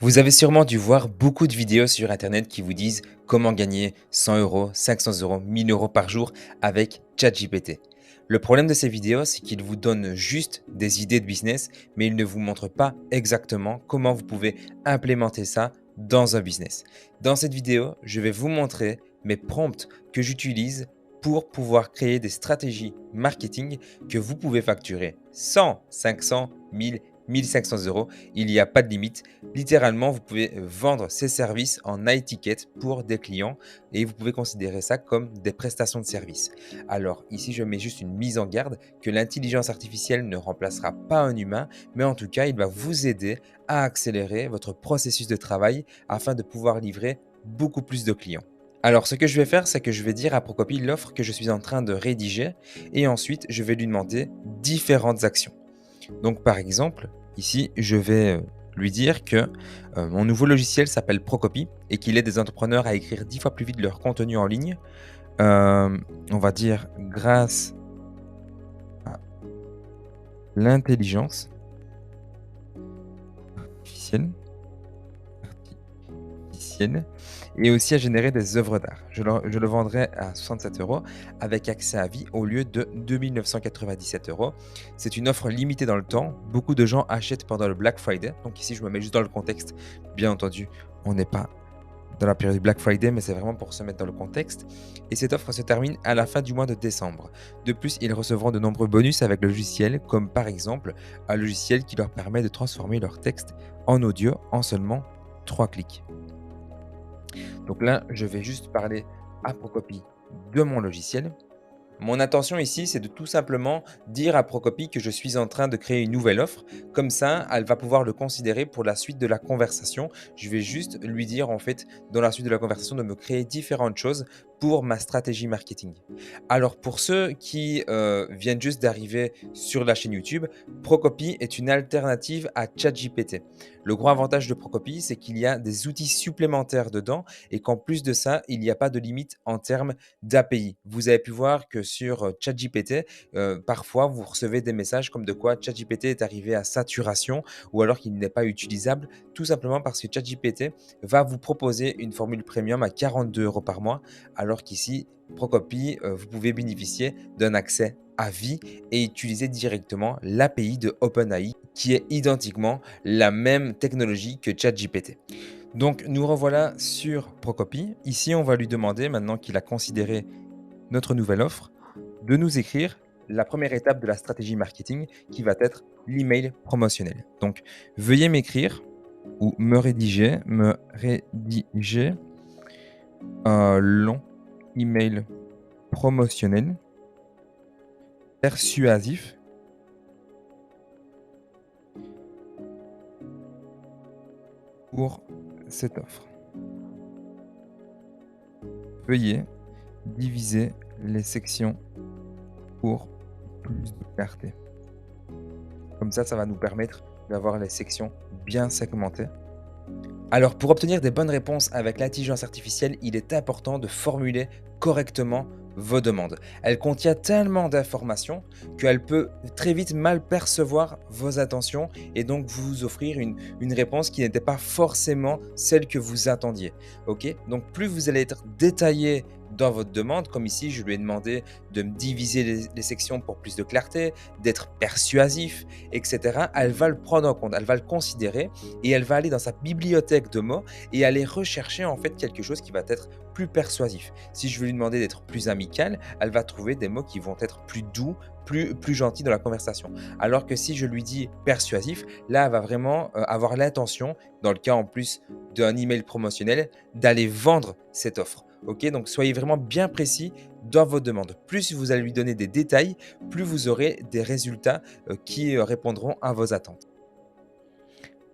Vous avez sûrement dû voir beaucoup de vidéos sur Internet qui vous disent comment gagner 100 euros, 500 euros, 1000 euros par jour avec ChatGPT. Le problème de ces vidéos, c'est qu'ils vous donnent juste des idées de business, mais ils ne vous montrent pas exactement comment vous pouvez implémenter ça dans un business. Dans cette vidéo, je vais vous montrer mes prompts que j'utilise pour pouvoir créer des stratégies marketing que vous pouvez facturer 100, 500, 1000, 1500 euros. Il n'y a pas de limite. Littéralement, vous pouvez vendre ces services en high ticket pour des clients et vous pouvez considérer ça comme des prestations de services. Alors ici, je mets juste une mise en garde que l'intelligence artificielle ne remplacera pas un humain, mais en tout cas, il va vous aider à accélérer votre processus de travail afin de pouvoir livrer beaucoup plus de clients. Alors, ce que je vais faire, c'est que je vais dire à Procopie l'offre que je suis en train de rédiger et ensuite, je vais lui demander différentes actions. Donc, par exemple, ici, je vais lui dire que mon nouveau logiciel s'appelle Procopy et qu'il aide des entrepreneurs à écrire 10 fois plus vite leur contenu en ligne. On va dire grâce à l'intelligence artificielle, artificielle et aussi à générer des œuvres d'art. Je le vendrai à 67 euros avec accès à vie au lieu de 2997 euros. C'est une offre limitée dans le temps. Beaucoup de gens achètent pendant le Black Friday. Donc ici, je me mets juste dans le contexte. Bien entendu, on n'est pas dans la période Black Friday, mais c'est vraiment pour se mettre dans le contexte. Et cette offre se termine à la fin du mois de décembre. De plus, ils recevront de nombreux bonus avec le logiciel, comme par exemple un logiciel qui leur permet de transformer leur texte en audio en seulement 3 clics. Donc là, je vais juste parler à Procopy de mon logiciel. Mon intention ici, c'est de tout simplement dire à Procopy que je suis en train de créer une nouvelle offre. Comme ça, elle va pouvoir le considérer pour la suite de la conversation. Je vais juste lui dire, en fait, dans la suite de la conversation, de me créer différentes choses pour ma stratégie marketing. Alors, pour ceux qui viennent juste d'arriver sur la chaîne YouTube, Procopy est une alternative à ChatGPT. Le gros avantage de Procopy, c'est qu'il y a des outils supplémentaires dedans et qu'en plus de ça, il n'y a pas de limite en termes d'API. Vous avez pu voir que sur ChatGPT, parfois vous recevez des messages comme de quoi ChatGPT est arrivé à saturation ou alors qu'il n'est pas utilisable, tout simplement parce que ChatGPT va vous proposer une formule premium à 42 euros par mois, alors qu'ici, Procopy, vous pouvez bénéficier d'un accès à vie et utiliser directement l'API de OpenAI qui est identiquement la même technologie que ChatGPT. Donc nous revoilà sur Procopy. Ici, on va lui demander, maintenant qu'il a considéré notre nouvelle offre, de nous écrire la première étape de la stratégie marketing qui va être l'email promotionnel. Donc veuillez m'écrire ou me rédiger un long email promotionnel persuasif pour cette offre. Veuillez diviser les sections pour plus de clarté. Comme ça va nous permettre d'avoir les sections bien segmentées. Alors, pour obtenir des bonnes réponses avec l'intelligence artificielle, il est important de formuler correctement vos demandes. Elle contient tellement d'informations qu'elle peut très vite mal percevoir vos intentions et donc vous offrir une réponse qui n'était pas forcément celle que vous attendiez. Ok. Donc, plus vous allez être détaillé dans votre demande, comme ici, je lui ai demandé de me diviser les sections pour plus de clarté, d'être persuasif, etc. Elle va le prendre en compte, elle va le considérer et elle va aller dans sa bibliothèque de mots et aller rechercher en fait quelque chose qui va être plus persuasif. Si je veux lui demander d'être plus amical, elle va trouver des mots qui vont être plus doux, plus gentils dans la conversation. Alors que si je lui dis persuasif, là, elle va vraiment avoir l'intention, dans le cas en plus d'un email promotionnel, d'aller vendre cette offre. Ok, donc soyez vraiment bien précis dans vos demandes. Plus vous allez lui donner des détails, plus vous aurez des résultats qui répondront à vos attentes.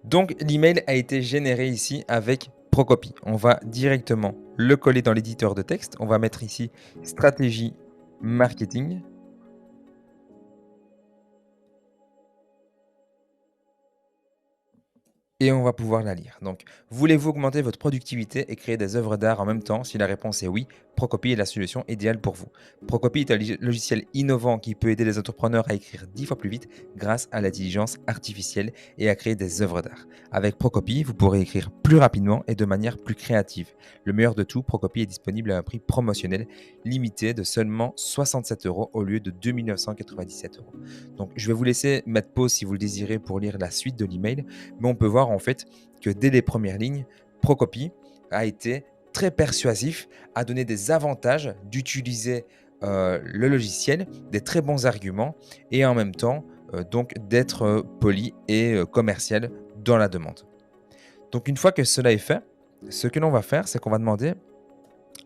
Donc l'email a été généré ici avec Procopy. On va directement le coller dans l'éditeur de texte. On va mettre ici stratégie marketing. et on va pouvoir la lire. Donc, voulez-vous augmenter votre productivité et créer des œuvres d'art en même temps? Si la réponse est oui, Procopie est la solution idéale pour vous. Procopie est un logiciel innovant qui peut aider les entrepreneurs à écrire 10 fois plus vite grâce à l'intelligence artificielle et à créer des œuvres d'art. Avec Procopie, vous pourrez écrire plus rapidement et de manière plus créative. Le meilleur de tout, Procopie est disponible à un prix promotionnel limité de seulement 67 euros au lieu de 2997 euros. Donc, je vais vous laisser mettre pause si vous le désirez pour lire la suite de l'email, mais on peut voir en fait que dès les premières lignes, Procopie a été très persuasif, a donné des avantages d'utiliser le logiciel, des très bons arguments et en même temps donc d'être poli et commercial dans la demande. Donc une fois que cela est fait, ce que l'on va faire, c'est qu'on va demander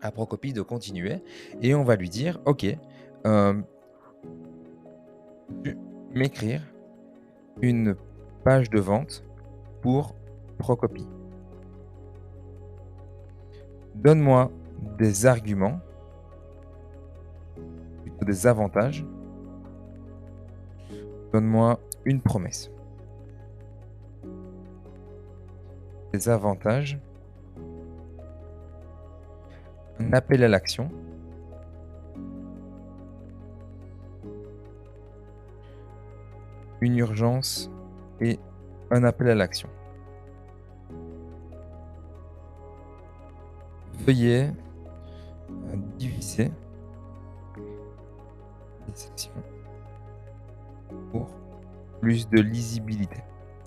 à Procopie de continuer et on va lui dire, OK, euh, tu m'écrire une page de vente pour Procopie. Donne-moi des arguments, plutôt des avantages. Donne-moi une promesse. Des avantages, un appel à l'action, une urgence et un appel à l'action. Veuillez diviser les sections pour plus de lisibilité.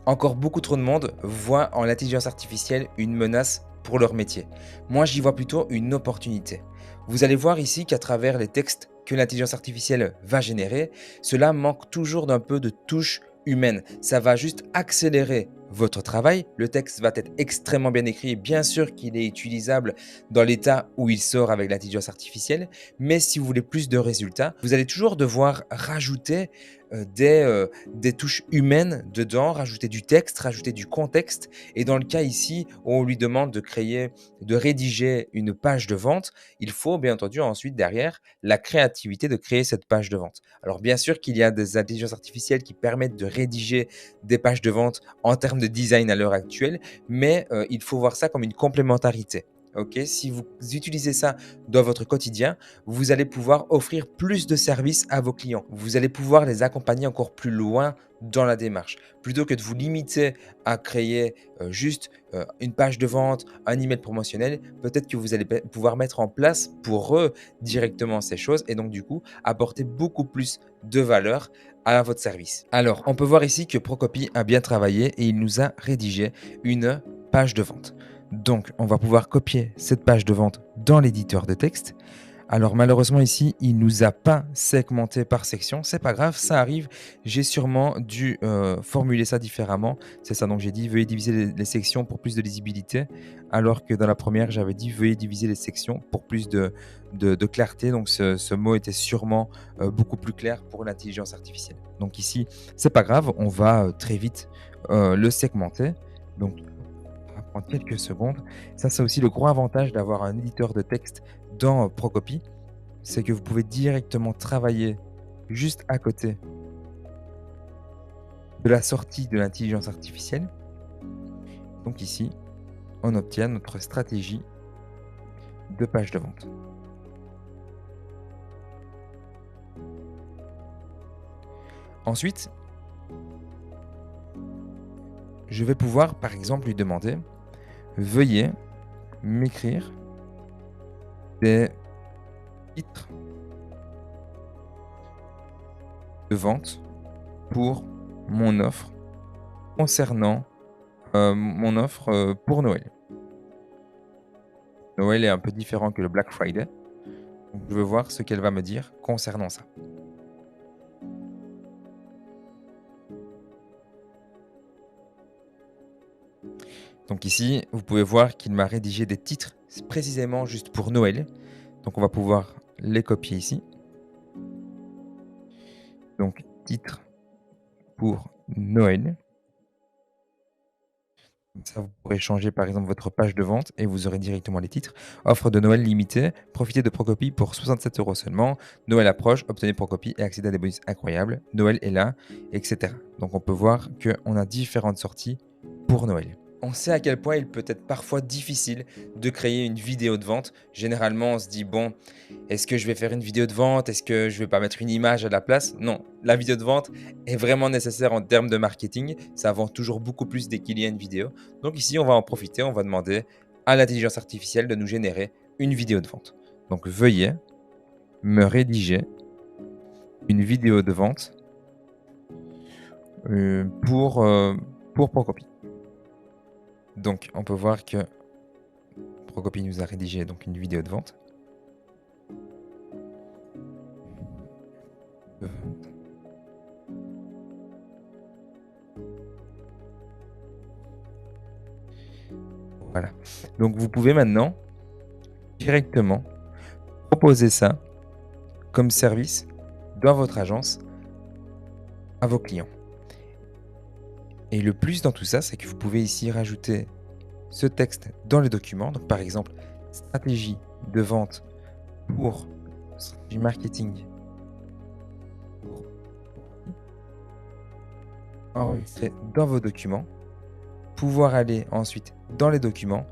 Encore beaucoup trop de monde voit en l'intelligence artificielle une menace pour leur métier. Moi, j'y vois plutôt une opportunité. Vous allez voir ici qu'à travers les textes que l'intelligence artificielle va générer, cela manque toujours d'un peu de touche humaine. Ça va juste accélérer votre travail. Le texte va être extrêmement bien écrit. Bien sûr qu'il est utilisable dans l'état où il sort avec l'intelligence artificielle. Mais si vous voulez plus de résultats, vous allez toujours devoir rajouter des touches humaines dedans, rajouter du texte, rajouter du contexte. Et dans le cas ici où on lui demande de créer, de rédiger une page de vente, il faut bien entendu ensuite derrière la créativité de créer cette page de vente. Alors bien sûr qu'il y a des intelligences artificielles qui permettent de rédiger des pages de vente en termes de design à l'heure actuelle, mais il faut voir ça comme une complémentarité. Ok, si vous utilisez ça dans votre quotidien, vous allez pouvoir offrir plus de services à vos clients. Vous allez pouvoir les accompagner encore plus loin dans la démarche. Plutôt que de vous limiter à créer juste une page de vente, un email promotionnel, peut-être que vous allez pouvoir mettre en place pour eux directement ces choses et donc du coup apporter beaucoup plus de valeur à votre service. Alors, on peut voir ici que Procopie a bien travaillé et il nous a rédigé une page de vente. Donc, on va pouvoir copier cette page de vente dans l'éditeur de texte. Alors malheureusement ici, il nous a pas segmenté par section. C'est pas grave, ça arrive. J'ai sûrement dû formuler ça différemment. C'est ça, donc j'ai dit veuillez diviser les sections pour plus de lisibilité, alors que dans la première, j'avais dit veuillez diviser les sections pour plus de clarté. Donc ce mot était sûrement beaucoup plus clair pour l'intelligence artificielle. Donc ici, c'est pas grave, on va très vite le segmenter. Donc ça va prendre quelques secondes. Ça, c'est aussi le gros avantage d'avoir un éditeur de texte dans Procopie, c'est que vous pouvez directement travailler juste à côté de la sortie de l'intelligence artificielle. Donc ici, on obtient notre stratégie de page de vente. Ensuite, je vais pouvoir, par exemple, lui demander veuillez m'écrire des titres de vente pour mon offre concernant mon offre pour Noël. Noël est un peu différent que le Black Friday. Donc, je veux voir ce qu'elle va me dire concernant ça. Donc ici, vous pouvez voir qu'il m'a rédigé des titres précisément juste pour Noël. Donc on va pouvoir les copier ici. Donc titre pour Noël. Comme ça, vous pourrez changer par exemple votre page de vente et vous aurez directement les titres. Offre de Noël limitée. Profitez de Procopie pour 67 euros seulement. Noël approche. Obtenez Procopie et accédez à des bonus incroyables. Noël est là, etc. Donc on peut voir qu'on a différentes sorties pour Noël. On sait à quel point il peut être parfois difficile de créer une vidéo de vente. Généralement, on se dit, bon, est-ce que je vais faire une vidéo de vente? Est-ce que je vais pas mettre une image à la place? Non, la vidéo de vente est vraiment nécessaire en termes de marketing. Ça vend toujours beaucoup plus dès qu'il y a une vidéo. Donc ici, on va en profiter. On va demander à l'intelligence artificielle de nous générer une vidéo de vente. Donc veuillez me rédiger une vidéo de vente euh, pour, euh, pour Procopie. Donc on peut voir que Procopie nous a rédigé donc une vidéo de vente. Voilà. Donc vous pouvez maintenant directement proposer ça comme service dans votre agence à vos clients. Et le plus dans tout ça, c'est que vous pouvez ici rajouter ce texte dans les documents. Donc par exemple, stratégie de vente pour du marketing enregistrer dans vos documents, pouvoir aller ensuite dans les documents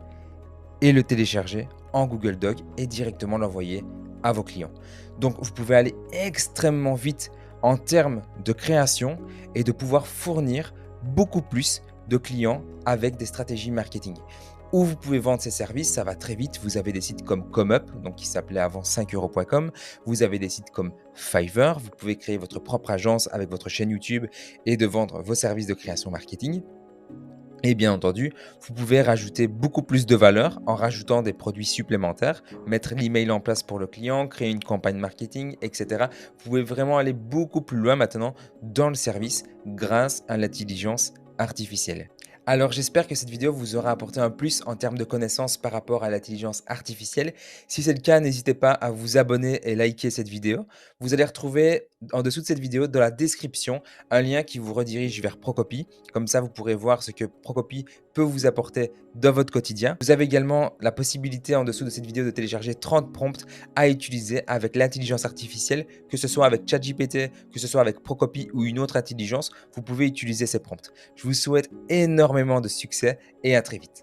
et le télécharger en Google Doc et directement l'envoyer à vos clients. Donc vous pouvez aller extrêmement vite en termes de création et de pouvoir fournir beaucoup plus de clients avec des stratégies marketing. Où vous pouvez vendre ces services, ça va très vite. Vous avez des sites comme ComeUp, donc qui s'appelait avant 5euros.com. Vous avez des sites comme Fiverr. Vous pouvez créer votre propre agence avec votre chaîne YouTube et de vendre vos services de création marketing. Et bien entendu, vous pouvez rajouter beaucoup plus de valeur en rajoutant des produits supplémentaires, mettre l'email en place pour le client, créer une campagne marketing, etc. Vous pouvez vraiment aller beaucoup plus loin maintenant dans le service grâce à l'intelligence artificielle. Alors j'espère que cette vidéo vous aura apporté un plus en termes de connaissances par rapport à l'intelligence artificielle. Si c'est le cas, n'hésitez pas à vous abonner et liker cette vidéo. Vous allez retrouver en dessous de cette vidéo, dans la description, un lien qui vous redirige vers Procopie. Comme ça, vous pourrez voir ce que Procopie peut vous apporter dans votre quotidien. Vous avez également la possibilité en dessous de cette vidéo de télécharger 30 prompts à utiliser avec l'intelligence artificielle, que ce soit avec ChatGPT, que ce soit avec Procopie ou une autre intelligence, vous pouvez utiliser ces prompts. Je vous souhaite énormément de succès et à très vite.